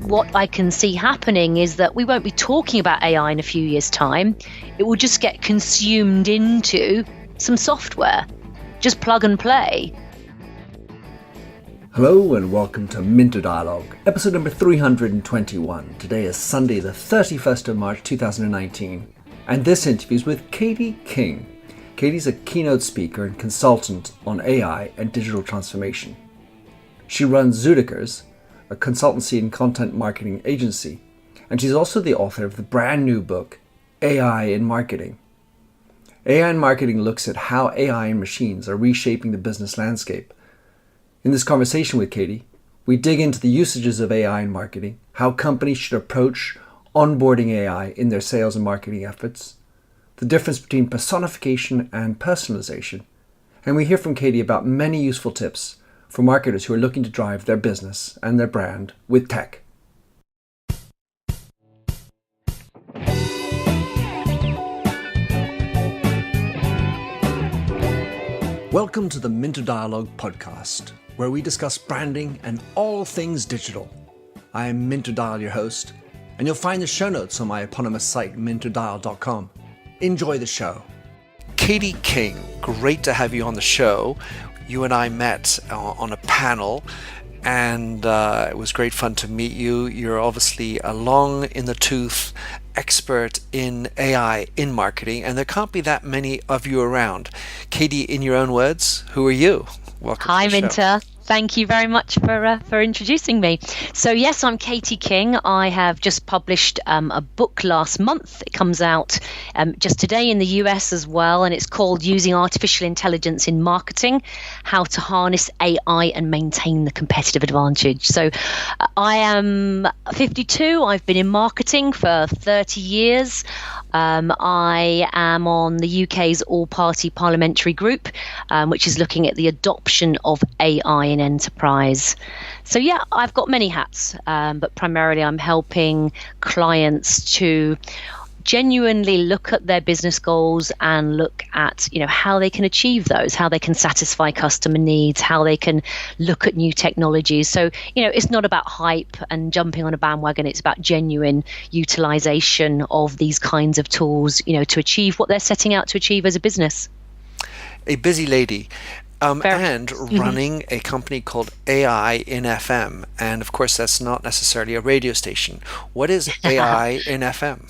What I can see happening is that we won't be talking about AI in a few years' time. It will just get consumed into some software. Just plug and play. Hello and welcome to Minter Dialogue, episode number 321. Today is Sunday, the 31st of March 2019, and this interview is with Katie King. Katie's a keynote speaker and consultant on AI and digital transformation. She runs Zoodikers, a consultancy and content marketing agency, and she's also the author of the brand new book, AI in Marketing. AI in Marketing looks at how AI and machines are reshaping the business landscape. In this conversation with Katie, we dig into the usages of AI in marketing, how companies should approach onboarding AI in their sales and marketing efforts, the difference between personification and personalization, and we hear from Katie about many useful tips for marketers who are looking to drive their business and their brand with tech. Welcome to the Minter Dialogue podcast, where we discuss branding and all things digital. I am Minter Dial, your host, and you'll find the show notes on my eponymous site, minterdial.com. Enjoy the show. Katie King, great to have you on the show. You and I met on a panel, and it was great fun to meet you. You're obviously a long-in-the-tooth expert in AI in marketing, and there can't be that many of you around. Katie, in your own words, who are you? Welcome. Hi, Minter. Thank you very much for introducing me. So yes, I'm Katie King. I have just published a book last month. It comes out just today in the US as well, and it's called Using Artificial Intelligence in Marketing, How to Harness AI and Maintain the Competitive Advantage. So I am 52. I've been in marketing for 30 years. I am on the UK's all-party parliamentary group, which is looking at the adoption of AI in enterprise. So yeah, I've got many hats, but primarily I'm helping clients to genuinely look at their business goals and look at, how they can achieve those, how they can satisfy customer needs, how they can look at new technologies. So, it's not about hype and jumping on a bandwagon. It's about genuine utilization of these kinds of tools, to achieve what they're setting out to achieve as a business. A busy lady. And running a company called AI in FM. And of course, that's not necessarily a radio station. What is AI in FM?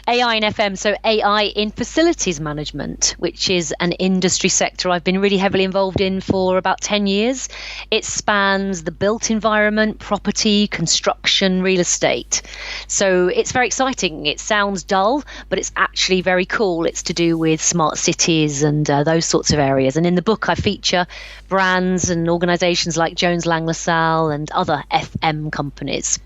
AI in FM, so AI in facilities management, which is an industry sector I've been really heavily involved in for about 10 years. It spans the built environment, property, construction, real estate. So it's very exciting. It sounds dull, but it's actually very cool. It's to do with smart cities and those sorts of areas. And in the book, I feature brands and organizations like Jones Lang LaSalle and other FM companies.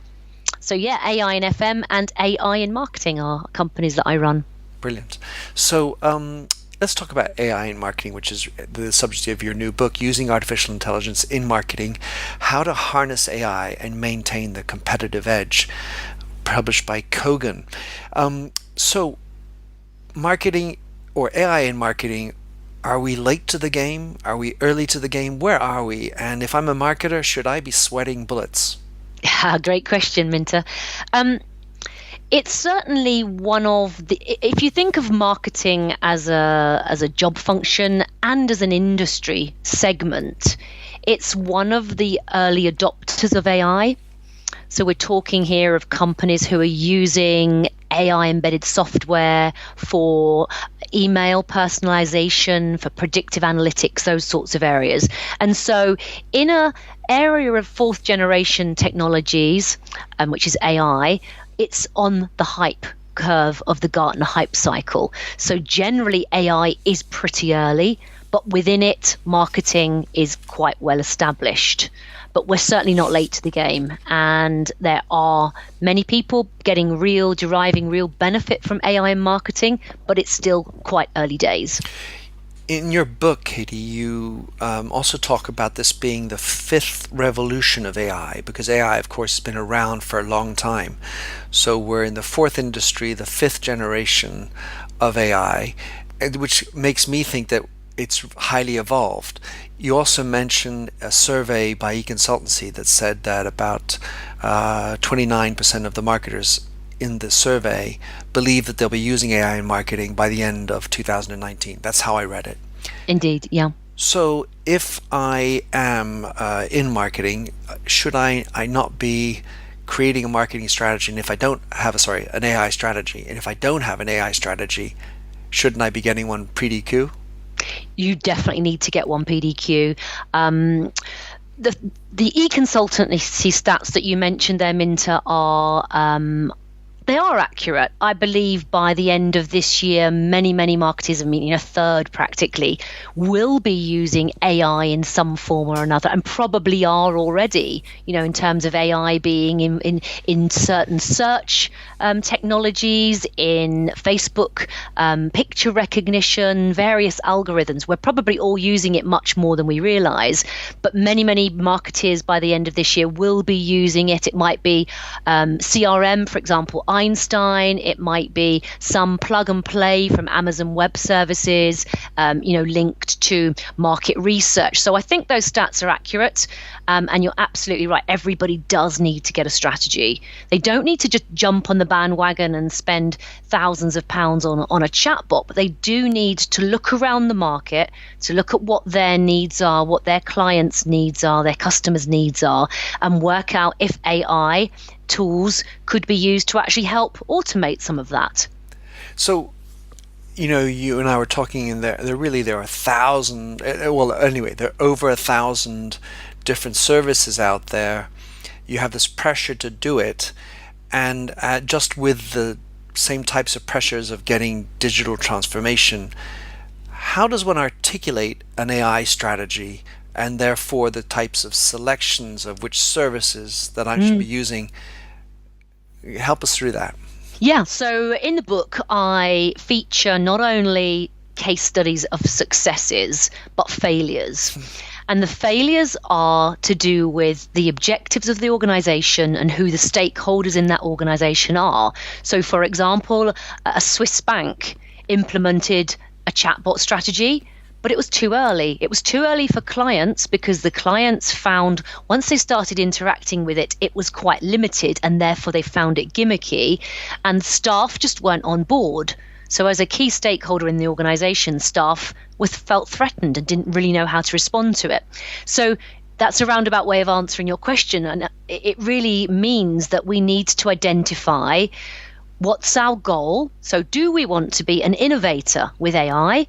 So yeah, AI in FM and AI in marketing are companies that I run. Brilliant. So let's talk about AI in marketing, which is the subject of your new book, Using Artificial Intelligence in Marketing, How to Harness AI and Maintain the Competitive Edge, published by Kogan. So marketing or AI in marketing, are we late to the game? Are we early to the game? Where are we? And if I'm a marketer, should I be sweating bullets? Yeah, great question, Minter. It's certainly one of the, if you think of marketing as a job function and as an industry segment, it's one of the early adopters of AI. So we're talking here of companies who are using AI embedded software for email personalization, for predictive analytics, those sorts of areas. And so in an area of fourth generation technologies, which is AI, it's on the hype curve of the Gartner hype cycle. So generally AI is pretty early, but within it, marketing is quite well established. But we're certainly not late to the game. And there are many people deriving real benefit from AI in marketing, but it's still quite early days. In your book, Katie, you also talk about this being the fifth revolution of AI, because AI, of course, has been around for a long time. So we're in the fourth industry, the fifth generation of AI, which makes me think that it's highly evolved. You also mentioned a survey by consultancy that said that about 29% of the marketers in the survey believe that they'll be using AI in marketing by the end of 2019. That's how I read it. Indeed, yeah. So if I am in marketing, should I not be creating a marketing strategy? And if I don't have an AI strategy, and if I don't have an AI strategy, shouldn't I be getting one PDQ? You definitely need to get one PDQ. The e-consultancy stats that you mentioned there, Minter, they are accurate. I believe by the end of this year, many marketers, a third practically, will be using AI in some form or another, and probably are already, in terms of AI being in certain search technologies, in Facebook picture recognition, various algorithms. We're probably all using it much more than we realize, but many marketers by the end of this year will be using it. It might be CRM, for example, Einstein. It might be some plug and play from Amazon Web Services, linked to market research. So I think those stats are accurate, and you're absolutely right. Everybody does need to get a strategy. They don't need to just jump on the bandwagon and spend thousands of pounds on a chatbot, but they do need to look around the market, to look at what their needs are, what their clients' needs are, their customers' needs are, and work out if AI tools could be used to actually help automate some of that. So, you and I were talking, and there are 1,000. Well, anyway, there are over 1,000 different services out there. You have this pressure to do it, and just with the same types of pressures of getting digital transformation, how does one articulate an AI strategy, and therefore the types of selections of which services that I should be using? Help us through that. Yeah, so in the book, I feature not only case studies of successes, but failures. And the failures are to do with the objectives of the organization and who the stakeholders in that organization are. So, for example, a Swiss bank implemented a chatbot strategy, but it was too early. It was too early for clients, because the clients found, once they started interacting with it, it was quite limited, and therefore they found it gimmicky, and staff just weren't on board. So as a key stakeholder in the organization, staff felt threatened and didn't really know how to respond to it. So that's a roundabout way of answering your question. And it really means that we need to identify what's our goal. So do we want to be an innovator with AI?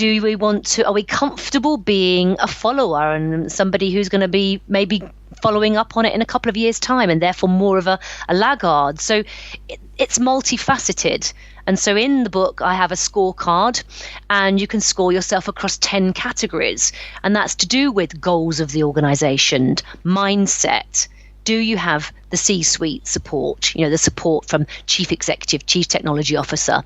Are we comfortable being a follower and somebody who's going to be maybe following up on it in a couple of years' time, and therefore more of a laggard? So it's multifaceted. And so in the book, I have a scorecard, and you can score yourself across 10 categories. And that's to do with goals of the organization, mindset. Do you have the C-suite support, the support from chief executive, chief technology officer?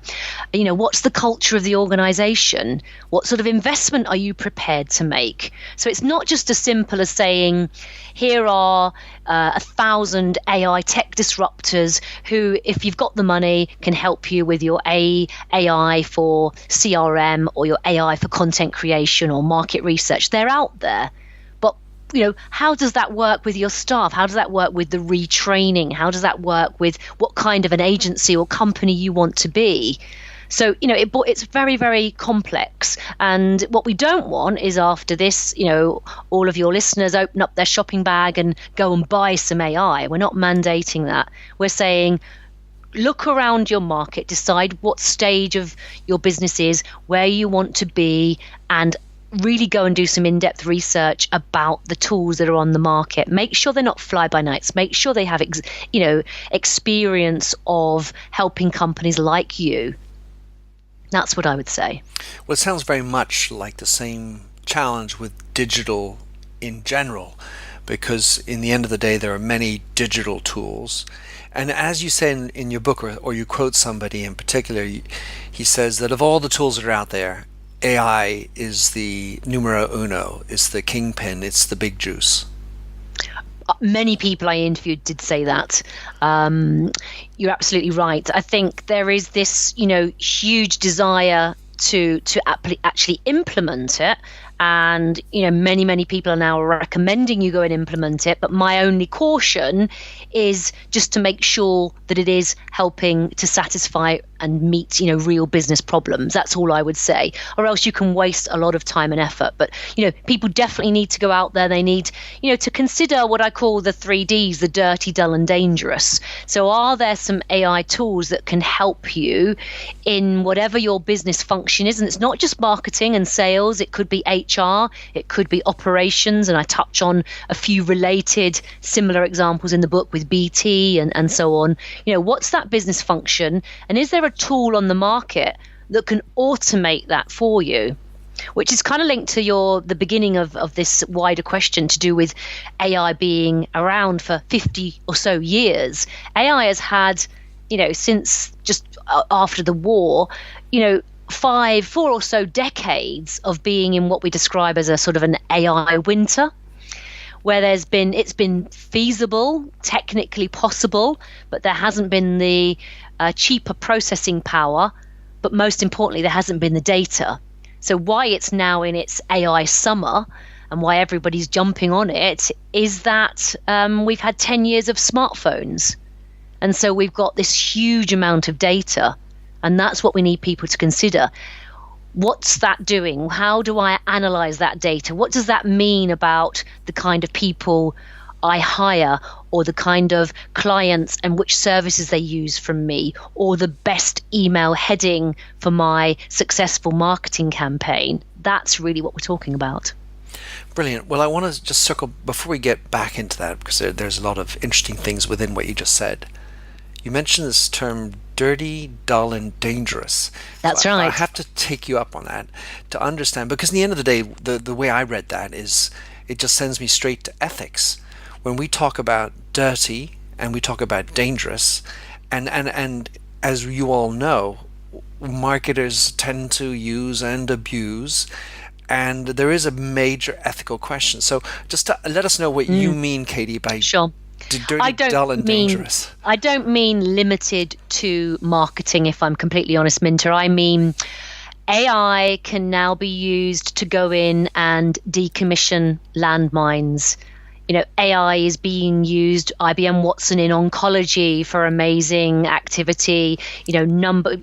What's the culture of the organization? What sort of investment are you prepared to make? So it's not just as simple as saying, here are 1,000 AI tech disruptors who, if you've got the money, can help you with your AI for CRM or your AI for content creation or market research. They're out there. How does that work with your staff? How does that work with the retraining? How does that work with what kind of an agency or company you want to be? So, it's very, very complex. And what we don't want is, after this, all of your listeners open up their shopping bag and go and buy some AI. We're not mandating that. We're saying, look around your market, decide what stage of your business is, where you want to be, and really go and do some in-depth research about the tools that are on the market. Make sure they're not fly-by-nights. Make sure they have, experience of helping companies like you. That's what I would say. Well, it sounds very much like the same challenge with digital in general, because in the end of the day, there are many digital tools. And as you say in your book, or you quote somebody in particular, he says that of all the tools that are out there, AI is the numero uno, it's the kingpin, it's the big juice. Many people I interviewed did say that. You're absolutely right. I think there is this, huge desire to actually implement it. And many people are now recommending you go and implement it, but my only caution is just to make sure that it is helping to satisfy and meet real business problems. That's all I would say, or else you can waste a lot of time and effort. But people definitely need to go out there. They need to consider what I call the 3Ds: the dirty, dull, and dangerous. So are there some AI tools that can help you in whatever your business function is? And it's not just marketing and sales. It could be HR, it could be operations, and I touch on a few related similar examples in the book with BT and so on. What's that business function, and is there a tool on the market that can automate that for you? Which is kind of linked to the beginning of this wider question to do with AI being around for 50 or so years. AI has had, since just after the war, 4 or so decades of being in what we describe as a sort of an AI winter, where it's been feasible, technically possible, but there hasn't been the cheaper processing power, but most importantly, there hasn't been the data. So why it's now in its AI summer and why everybody's jumping on it is that we've had 10 years of smartphones. And so we've got this huge amount of data, and that's what we need people to consider. What's that doing? How do I analyze that data? What does that mean about the kind of people I hire, or the kind of clients and which services they use from me, or the best email heading for my successful marketing campaign? That's really what we're talking about. Brilliant. Well, I want to just circle before we get back into that, because there's a lot of interesting things within what you just said. You mentioned this term dirty, dull, and dangerous. That's right. I have to take you up on that to understand, because in the end of the day, the way I read that is it just sends me straight to ethics. When we talk about dirty and we talk about dangerous, and as you all know, marketers tend to use and abuse, and there is a major ethical question. So just to let us know what you mean, Katie, by sure. Dirty, dull, and dangerous. I don't mean limited to marketing, if I'm completely honest, Minter. I mean AI can now be used to go in and decommission landmines. AI is being used, IBM Watson, in oncology for amazing activity,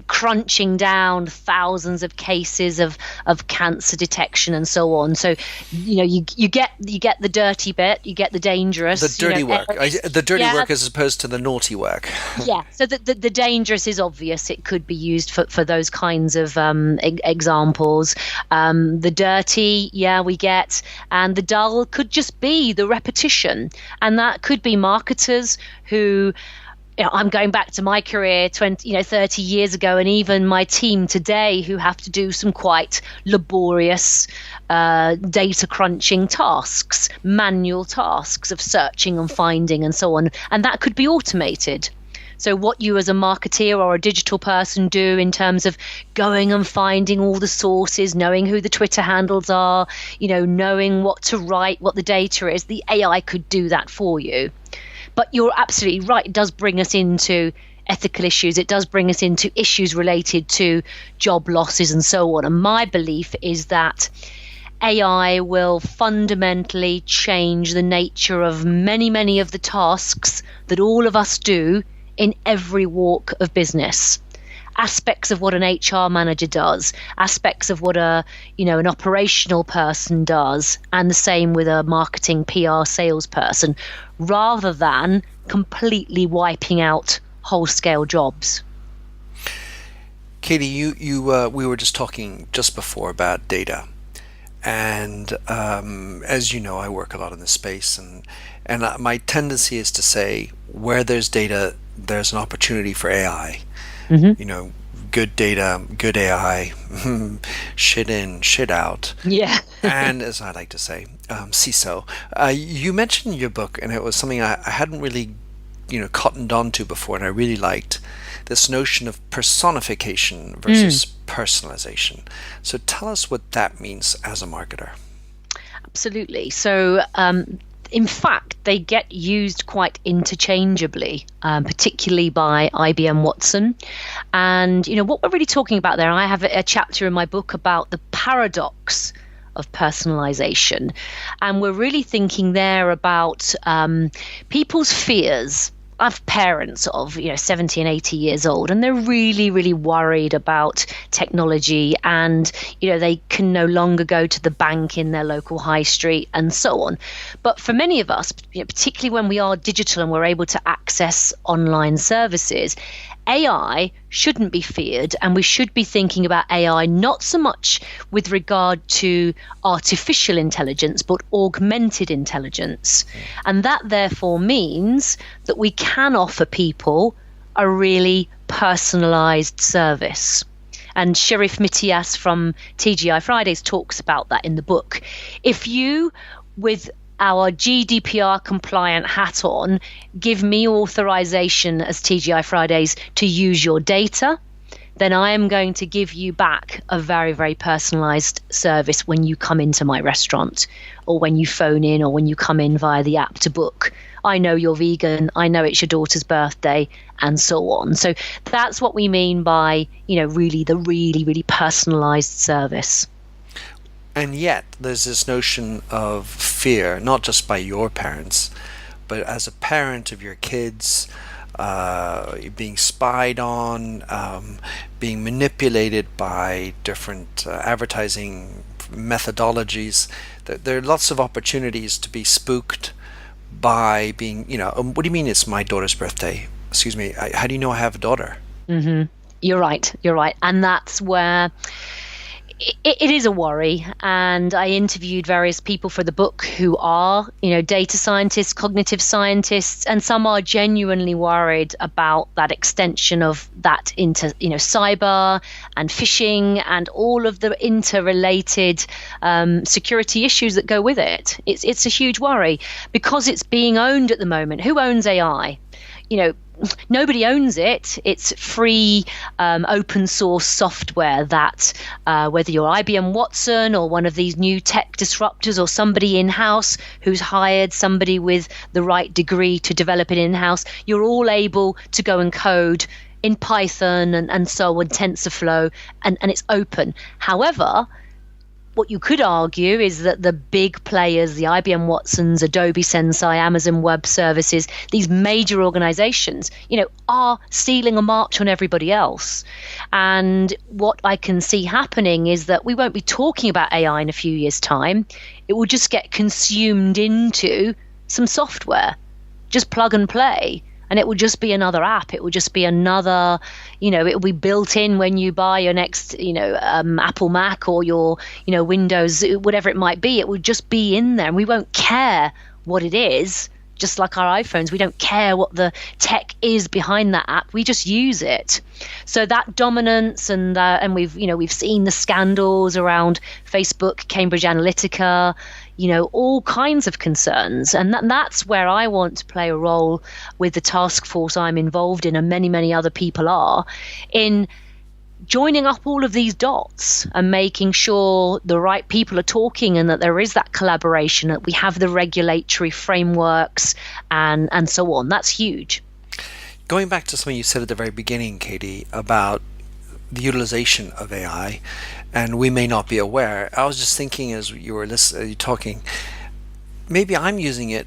crunching down thousands of cases of cancer detection and so on. So, you get the dirty bit, you get the dangerous. The dirty work. The dirty work as opposed to the naughty work. Yeah. So the dangerous is obvious. It could be used for those kinds of examples. The dirty, we get. And the dull could just be the repetition. And that could be marketers who, I'm going back to my career 30 years ago, and even my team today, who have to do some quite laborious data crunching tasks, manual tasks of searching and finding and so on. And that could be automated. So what you as a marketeer or a digital person do in terms of going and finding all the sources, knowing who the Twitter handles are, knowing what to write, what the data is, the AI could do that for you. But you're absolutely right. It does bring us into ethical issues. It does bring us into issues related to job losses and so on. And my belief is that AI will fundamentally change the nature of many, many of the tasks that all of us do in every walk of business. Aspects of what an HR manager does, aspects of what an operational person does, and the same with a marketing, PR, salesperson, rather than completely wiping out whole-scale jobs. Katie, we were just talking just before about data, and as you know, I work a lot in this space, and my tendency is to say where there's data, there's an opportunity for AI. Mm-hmm. Good data, good AI, shit in, shit out. Yeah. And as I like to say, CISO. You mentioned in your book, and it was something I hadn't really, cottoned on to before, and I really liked this notion of personification versus personalization. So tell us what that means as a marketer. Absolutely. So in fact, they get used quite interchangeably, particularly by IBM Watson. And, what we're really talking about there, I have a chapter in my book about the paradox of personalization. And we're really thinking there about people's fears. I have parents of 70 and 80 years old, and they're really, really worried about technology, and they can no longer go to the bank in their local high street and so on. But for many of us, particularly when we are digital and we're able to access online services, AI shouldn't be feared, and we should be thinking about AI not so much with regard to artificial intelligence, but augmented intelligence. And that therefore means that we can offer people a really personalized service. And Sharif Mitias from TGI Fridays talks about that in the book. If you, with our GDPR compliant hat on, give me authorization as TGI Fridays to use your data, then I am going to give you back a very, very personalized service when you come into my restaurant, or when you phone in, or when you come in via the app to book. I know you're vegan, I know it's your daughter's birthday, and so on. So that's what we mean by, really the really, really personalized service. And yet there's this notion of fear, not just by your parents, but as a parent of your kids, being spied on, being manipulated by different advertising methodologies. There are lots of opportunities to be spooked by being, what do you mean it's my daughter's birthday? Excuse me, how do you know I have a daughter? Mm-hmm. You're right. And that's where it is a worry. And I interviewed various people for the book who are, data scientists, cognitive scientists, and some are genuinely worried about that extension of that into, cyber and phishing and all of the interrelated security issues that go with it. It's a huge worry because it's being owned at the moment. Who owns AI? Nobody owns it. It's free, open source software that whether you're IBM Watson or one of these new tech disruptors or somebody in-house who's hired somebody with the right degree to develop it in-house, you're all able to go and code in Python and so on, TensorFlow, and it's open. However, what you could argue is that the big players, the IBM Watsons, Adobe Sensei, Amazon Web Services, these major organizations, are stealing a march on everybody else. And what I can see happening is that we won't be talking about AI in a few years' time. It will just get consumed into some software, just plug and play. And it will just be another app. It will just be another, it will be built in when you buy your next, Apple Mac or your, Windows, whatever it might be. It will just be in there. And we won't care what it is, just like our iPhones. We don't care what the tech is behind that app. We just use it. So that dominance and we've seen the scandals around Facebook, Cambridge Analytica, all kinds of concerns. And that's where I want to play a role with the task force I'm involved in, and many, many other people are, in joining up all of these dots and making sure the right people are talking and that there is that collaboration, that we have the regulatory frameworks and so on. That's huge. Going back to something you said at the very beginning, Katie, about the utilization of AI, and we may not be aware. I was just thinking as you were talking, maybe I'm using it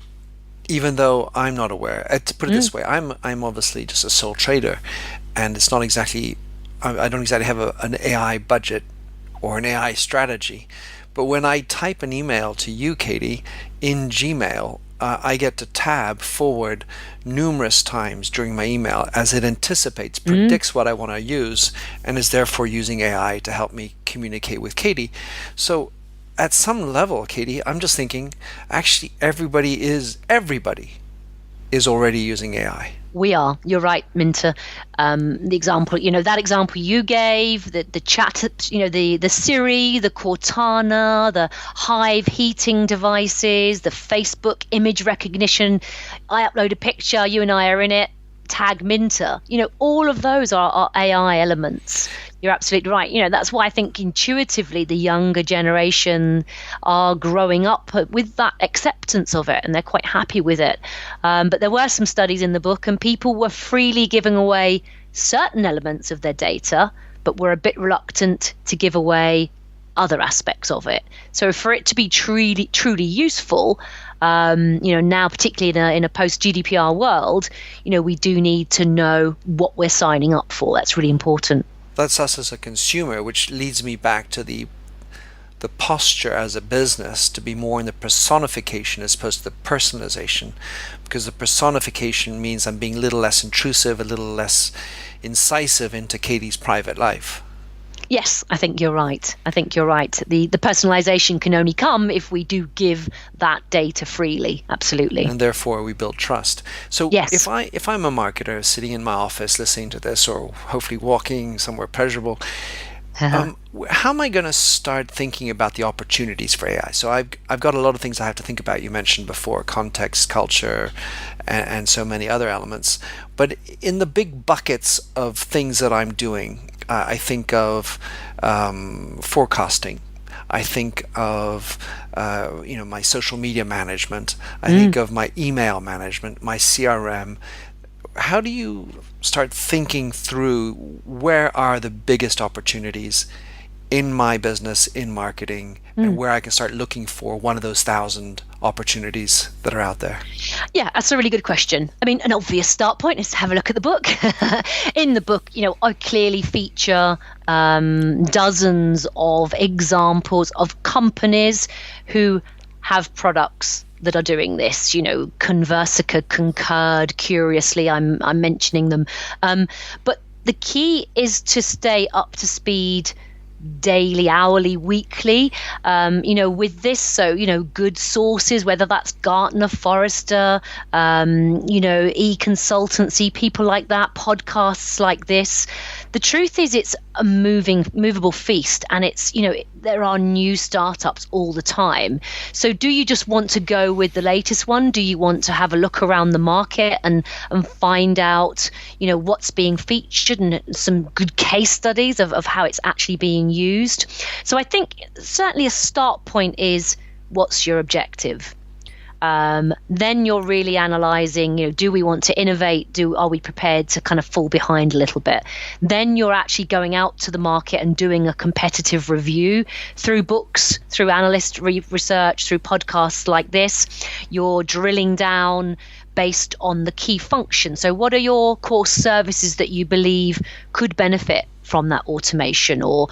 even though I'm not aware. To put it this way, I'm obviously just a sole trader, and it's not exactly, I don't exactly have an AI budget or an AI strategy. But when I type an email to you, Katie, in Gmail, I get to tab forward numerous times during my email as it anticipates, predicts what I want to use, and is therefore using AI to help me communicate with Katie. So at some level, Katie, I'm just thinking, actually everybody is already using AI. We are. You're right, Minter. The example, that example you gave, the chat, the Siri, the Cortana, the Hive heating devices, the Facebook image recognition. I upload a picture, you and I are in it. tag minter. All of those are AI elements. You're absolutely right. That's why I think intuitively the younger generation are growing up with that acceptance of it, and they're quite happy with it. But there were some studies in the book, and people were freely giving away certain elements of their data, but were a bit reluctant to give away other aspects of it. So for it to be truly useful, now particularly in a post GDPR world, we do need to know what we're signing up for. That's really important. That's us as a consumer, which leads me back to the posture as a business to be more in the personification as opposed to the personalization, because the personification means I'm being a little less intrusive, a little less incisive into Katie's private life. Yes, I think you're right. The personalization can only come if we do give that data freely. Absolutely. And therefore we build trust. So yes. if I'm a marketer sitting in my office listening to this, or hopefully walking somewhere pleasurable, how am I going to start thinking about the opportunities for AI? So I've got a lot of things I have to think about. You mentioned before context, culture, and so many other elements. But in the big buckets of things that I'm doing, I think of forecasting. I think of my social media management. I think of my email management, my CRM. How do you start thinking through where are the biggest opportunities in my business, in marketing, and where I can start looking for one of those 1,000 opportunities that are out there? Yeah, that's a really good question. I mean, an obvious start point is to have a look at the book. In the book, I clearly feature dozens of examples of companies who have products that are doing this. Conversica, Concurred, Curiously, I'm mentioning them. But the key is to stay up to speed daily, hourly, weekly, with this. So, good sources, whether that's Gartner, Forrester, e-consultancy, people like that, podcasts like this. The truth is it's a movable feast, and it's, there are new startups all the time. So do you just want to go with the latest one? Do you want to have a look around the market and find out, what's being featured and some good case studies of how it's actually being used? So I think certainly a start point is, what's your objective? Then you're really analyzing, do we want to innovate? Are we prepared to kind of fall behind a little bit? Then you're actually going out to the market and doing a competitive review through books, through analyst research, through podcasts like this. You're drilling down based on the key function. So what are your core services that you believe could benefit from that automation? Or,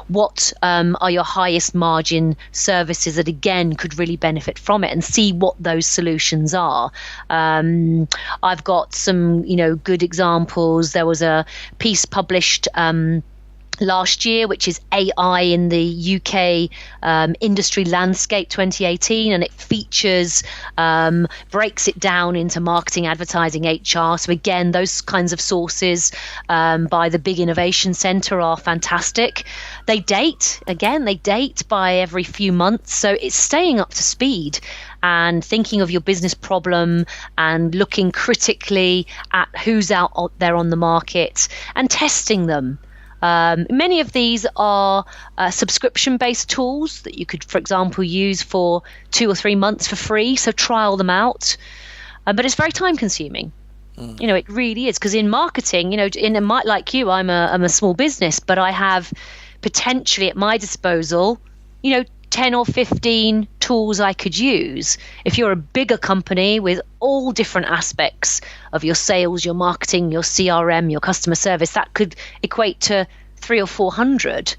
what are your highest margin services that again could really benefit from it, and see what those solutions are. I've got some, good examples. There was a piece published last year, which is AI in the UK industry landscape 2018, and it features, breaks it down into marketing, advertising, HR. So again, those kinds of sources by the Big Innovation Centre are fantastic. They date by every few months, so it's staying up to speed and thinking of your business problem and looking critically at who's out there on the market and testing them. Many of these are subscription-based tools that you could, for example, use for 2 or 3 months for free. So trial them out. But it's very time-consuming. It really is, because in marketing, like you, I'm a small business, but I have potentially at my disposal, 10 or 15 tools I could use. If you're a bigger company with all different aspects of your sales, your marketing, your CRM, your customer service, that could equate to 300 or 400.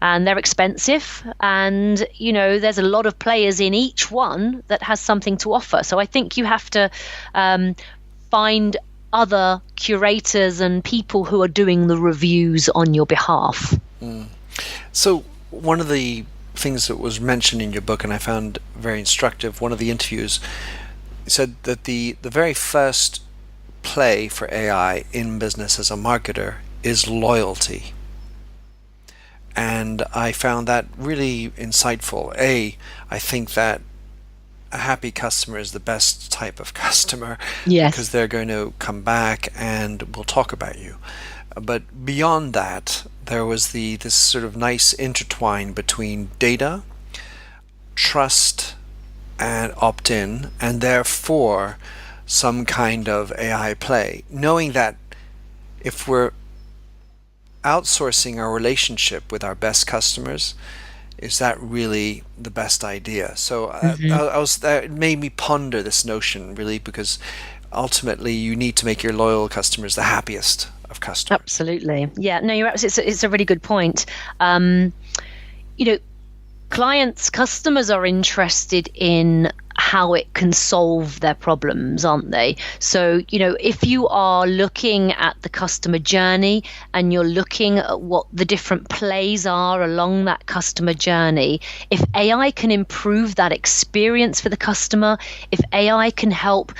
And they're expensive. And, there's a lot of players in each one that has something to offer. So I think you have to find other curators and people who are doing the reviews on your behalf. So one of the things that was mentioned in your book, and I found very instructive, one of the interviews said that the very first play for AI in business as a marketer is loyalty. And I found that really insightful. I think that a happy customer is the best type of customer Yes. because they're going to come back and will talk about you. But beyond that, there was this sort of nice intertwine between data, trust, and opt-in, and therefore some kind of AI play, knowing that if we're outsourcing our relationship with our best customers, is that really the best idea? So it made me ponder this notion, really, because ultimately you need to make your loyal customers the happiest of customers. Absolutely. Yeah, no, you're absolutely, it's a really good point. Customers are interested in how it can solve their problems, aren't they? So, if you are looking at the customer journey and you're looking at what the different plays are along that customer journey, if AI can improve that experience for the customer, if AI can help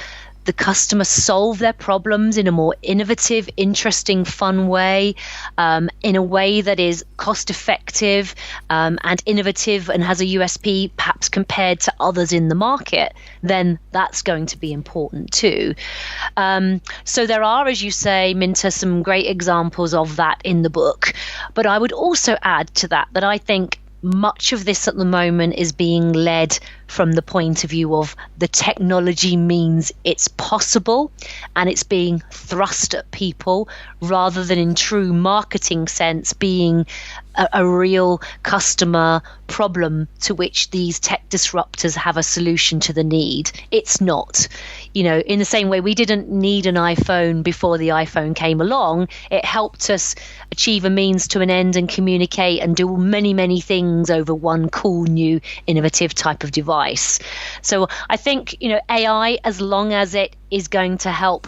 the customer solve their problems in a more innovative, interesting, fun way, in a way that is cost effective and innovative and has a USP perhaps compared to others in the market, then that's going to be important too. So there are, as you say, Minter, some great examples of that in the book. But I would also add to that I think much of this at the moment is being led from the point of view of the technology means it's possible and it's being thrust at people rather than in true marketing sense being a real customer problem to which these tech disruptors have a solution to the need. It's not. In the same way we didn't need an iPhone before the iPhone came along. It helped us achieve a means to an end and communicate and do many, many things over one cool, new, innovative type of device. So I think, AI, as long as it is going to help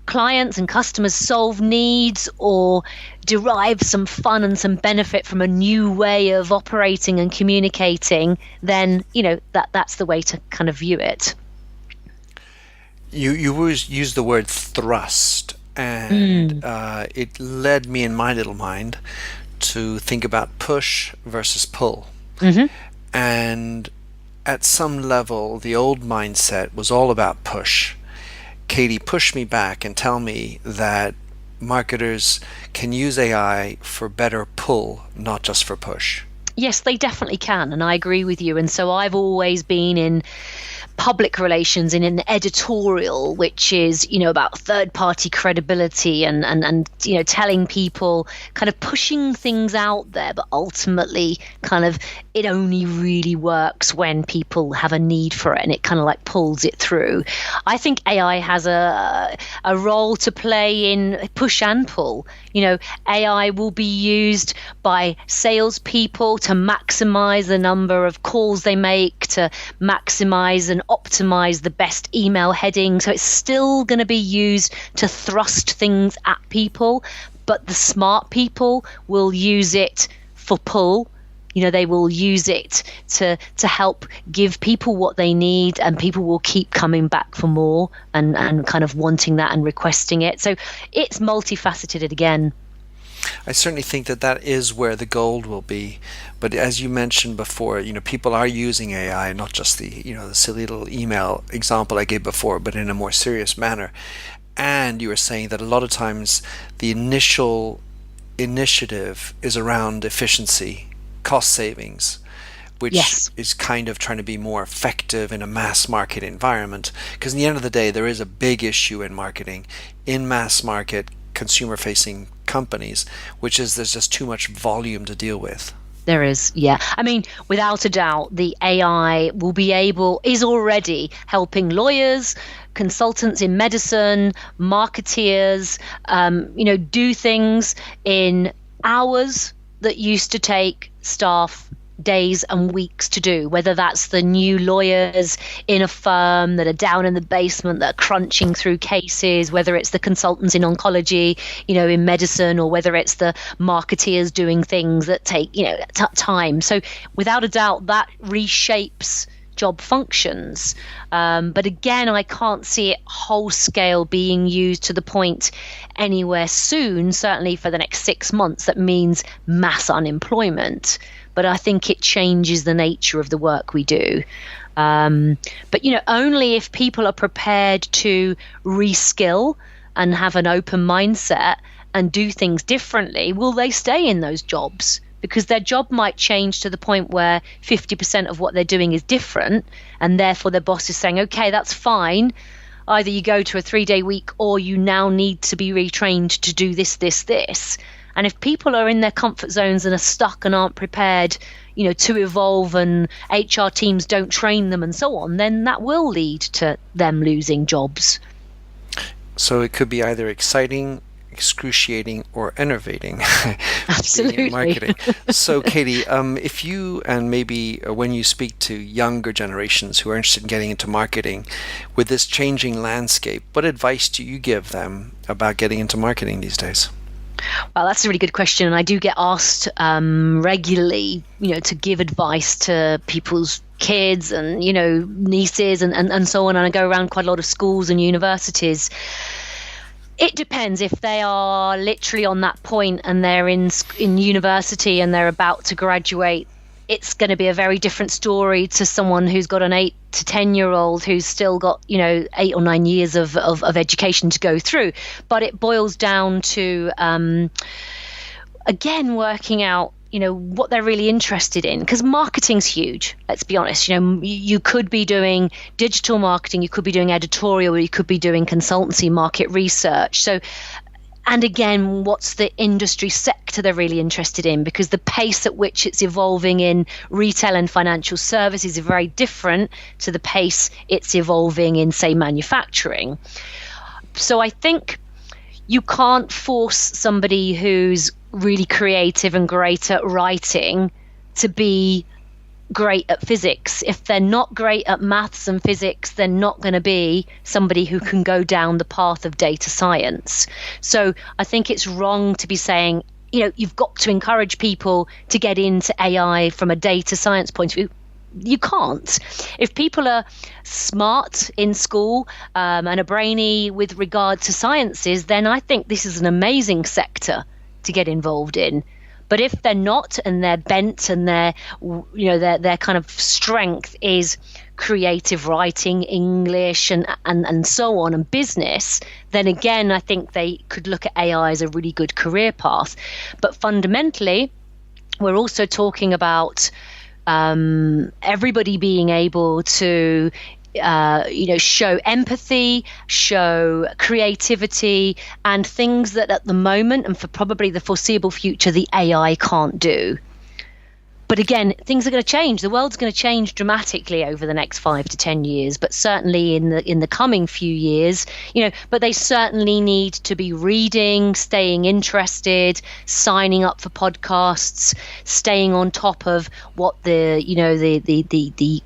clients and customers solve needs or derive some fun and some benefit from a new way of operating and communicating, then, that's the way to kind of view it. You always use the word thrust, and it led me in my little mind to think about push versus pull. And at some level, the old mindset was all about push. Katie, push me back and tell me that marketers can use AI for better pull, not just for push. Yes, they definitely can, and I agree with you. And so I've always been in public relations and in editorial, which is, about third-party credibility and telling people, kind of pushing things out there, but ultimately kind of it only really works when people have a need for it and it kind of like pulls it through. I think AI has a role to play in push and pull. AI will be used by salespeople to maximize the number of calls they make, to maximize and optimize the best email heading. So it's still going to be used to thrust things at people, but the smart people will use it for pull. They will use it to help give people what they need, and people will keep coming back for more and kind of wanting that and requesting it. So it's multifaceted again. I certainly think that is where the gold will be. But as you mentioned before, people are using AI, not just the silly little email example I gave before, but in a more serious manner. And you were saying that a lot of times the initial initiative is around efficiency, cost savings, which is kind of trying to be more effective in a mass market environment. Because in the end of the day, there is a big issue in marketing, in mass market, consumer-facing companies, which is there's just too much volume to deal with. There is, yeah. I mean, without a doubt, the AI is already helping lawyers, consultants in medicine, marketeers, do things in hours that used to take staff days and weeks to do, whether that's the new lawyers in a firm that are down in the basement that are crunching through cases, whether it's the consultants in oncology, in medicine, or whether it's the marketeers doing things that take, time. So without a doubt, that reshapes job functions. But again, I can't see it whole scale being used to the point anywhere soon, certainly for the next 6 months, that means mass unemployment. But I think it changes the nature of the work we do. But, only if people are prepared to reskill and have an open mindset and do things differently will they stay in those jobs. Because their job might change to the point where 50% of what they're doing is different, and therefore their boss is saying, okay, that's fine. Either you go to a 3-day week or you now need to be retrained to do this, this, this. And if people are in their comfort zones and are stuck and aren't prepared, to evolve, and HR teams don't train them and so on, then that will lead to them losing jobs. So it could be either exciting, excruciating, or enervating. Absolutely. Marketing. So Katie, if you, and maybe when you speak to younger generations who are interested in getting into marketing with this changing landscape, what advice do you give them about getting into marketing these days? Well, that's a really good question, and I do get asked regularly, to give advice to people's kids and nieces and so on, and I go around quite a lot of schools and universities. It depends. If they are literally on that point and they're in university and they're about to graduate, it's going to be a very different story to someone who's got an 8 to 10-year-old who's still got 8 or 9 years of education to go through. But it boils down to again working out what they're really interested in, because marketing's huge. Let's be honest. You could be doing digital marketing, you could be doing editorial, or you could be doing consultancy, market research. So, and again, what's the industry sector they're really interested in? Because the pace at which it's evolving in retail and financial services is very different to the pace it's evolving in, say, manufacturing. So I think you can't force somebody who's really creative and great at writing to be great at physics. If they're not great at maths and physics, they're not going to be somebody who can go down the path of data science. So I think it's wrong to be saying, you've got to encourage people to get into AI from a data science point of view. You can't. If people are smart in school and are brainy with regard to sciences, then I think this is an amazing sector to get involved in. But if they're not, and they're bent, and their kind of strength is creative writing, English, and so on, and business, then again, I think they could look at AI as a really good career path. But fundamentally, we're also talking about everybody being able to show empathy, show creativity, and things that at the moment and for probably the foreseeable future the AI can't do. But again, things are going to change. The world's going to change dramatically over the next 5 to 10 years, but certainly in the coming few years, but they certainly need to be reading, staying interested, signing up for podcasts, staying on top of what the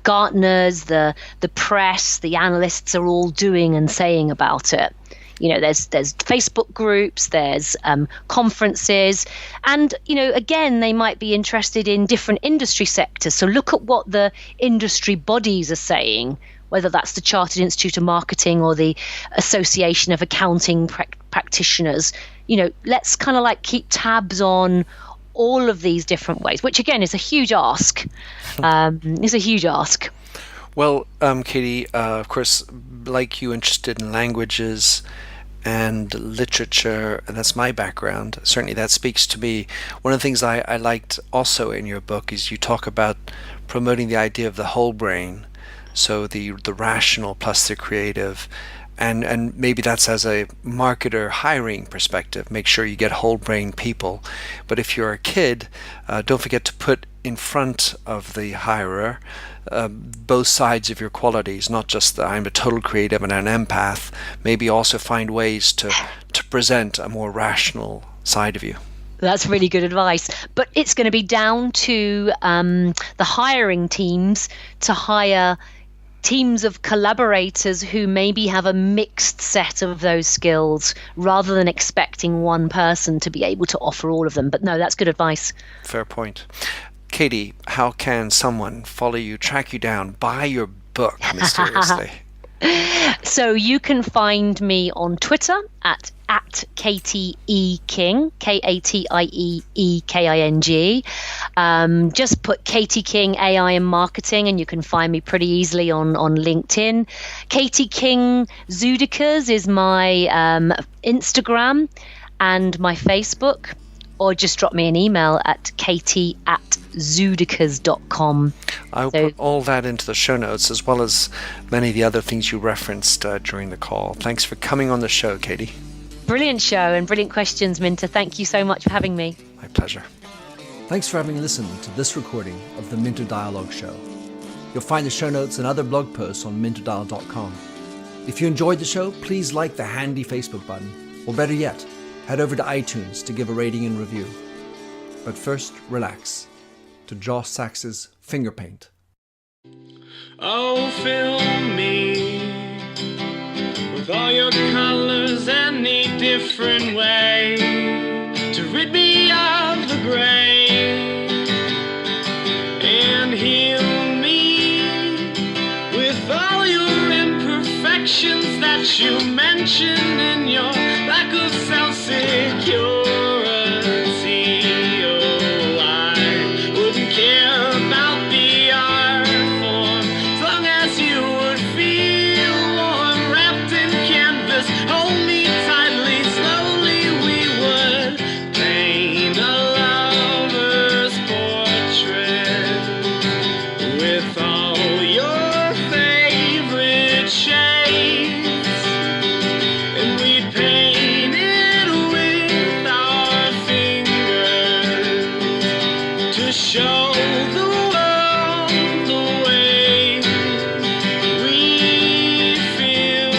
Gartners, the press, the analysts are all doing and saying about it. There's Facebook groups, there's conferences, and again, they might be interested in different industry sectors. So look at what the industry bodies are saying, whether that's the Chartered Institute of Marketing or the Association of Accounting Practitioners. Let's kind of keep tabs on all of these different ways, which again is a huge ask. It's a huge ask. Well, Katie, of course, like you, interested in languages and literature, and that's my background. Certainly that speaks to me. One of the things I liked also in your book is you talk about promoting the idea of the whole brain, so the rational plus the creative, and maybe that's as a marketer hiring perspective, make sure you get whole brain people. But if you're a kid, don't forget to put in front of the hirer both sides of your qualities, not just the I'm a total creative and an empath. Maybe also find ways to present a more rational side of you. That's really good advice. But it's going to be down to the hiring teams to hire teams of collaborators who maybe have a mixed set of those skills, rather than expecting one person to be able to offer all of them. But no, that's good advice. Fair point. Katie, how can someone follow you, track you down, buy your book mysteriously? So you can find me on Twitter at at KTE King, KATIEEKING. Just put Katie King AI and Marketing and you can find me pretty easily on LinkedIn. Katie King Zoodikers is my Instagram and my Facebook, or just drop me an email at katie@zoodikers.com. I'll put all that into the show notes, as well as many of the other things you referenced during the call. Thanks for coming on the show, Katie. Brilliant show and brilliant questions, Minter. Thank you so much for having me. My pleasure. Thanks for having listened to this recording of the Minter Dialogue Show. You'll find the show notes and other blog posts on minterdial.com. If you enjoyed the show, please like the handy Facebook button, or better yet, head over to iTunes to give a rating and review. But first, relax to Josh Sachs's Finger Paint. Oh, fill me with all your colors, any different way to rid me of the gray, and heal me with all your imperfections that you mention in your lack of self-security. Oh, I wouldn't care about the art form as long as you would feel warm, wrapped in canvas. Hold me tightly, slowly we would paint a lover's portrait with all your favorite shades, and we'd paint it with our fingers to show the world the way we feel.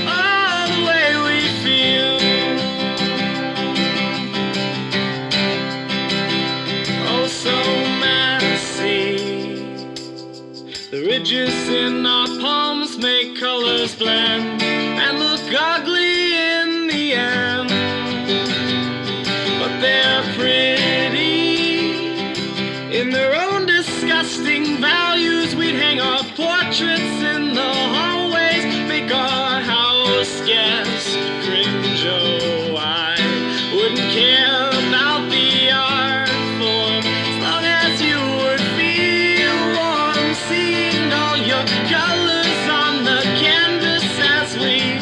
Oh, the way we feel. Oh, so messy. The ridges in our palms make colors blend and look ugly in the end, but they're pretty in their own disgusting values. We'd hang our portraits in the hallways, make our house guests cringe. Oh, I wouldn't care about the art form as long as you would feel warm, seeing all your colors on the canvas as we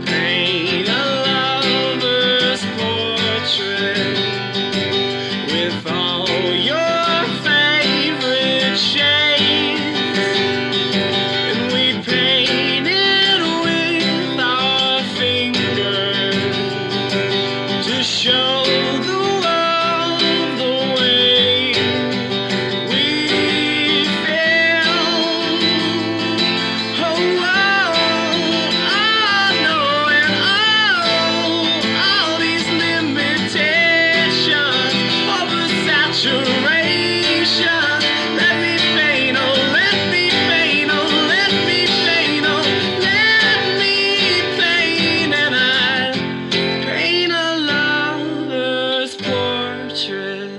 paint a lover's portrait with all your favorite shades, and we paint it with our fingers to show the world the way we feel. Oh, I know, and all these limitations, oversaturation. Let me paint, oh, let me paint, oh, let me paint, oh, let me paint, and I paint a lover's portrait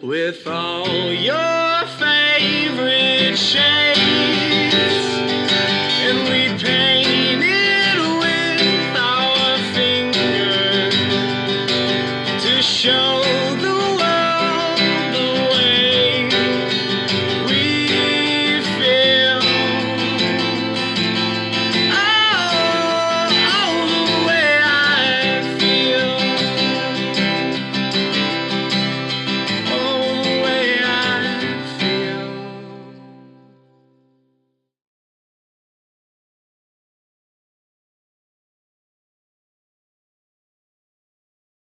with all your favorite shades, and we paint it with our fingers to show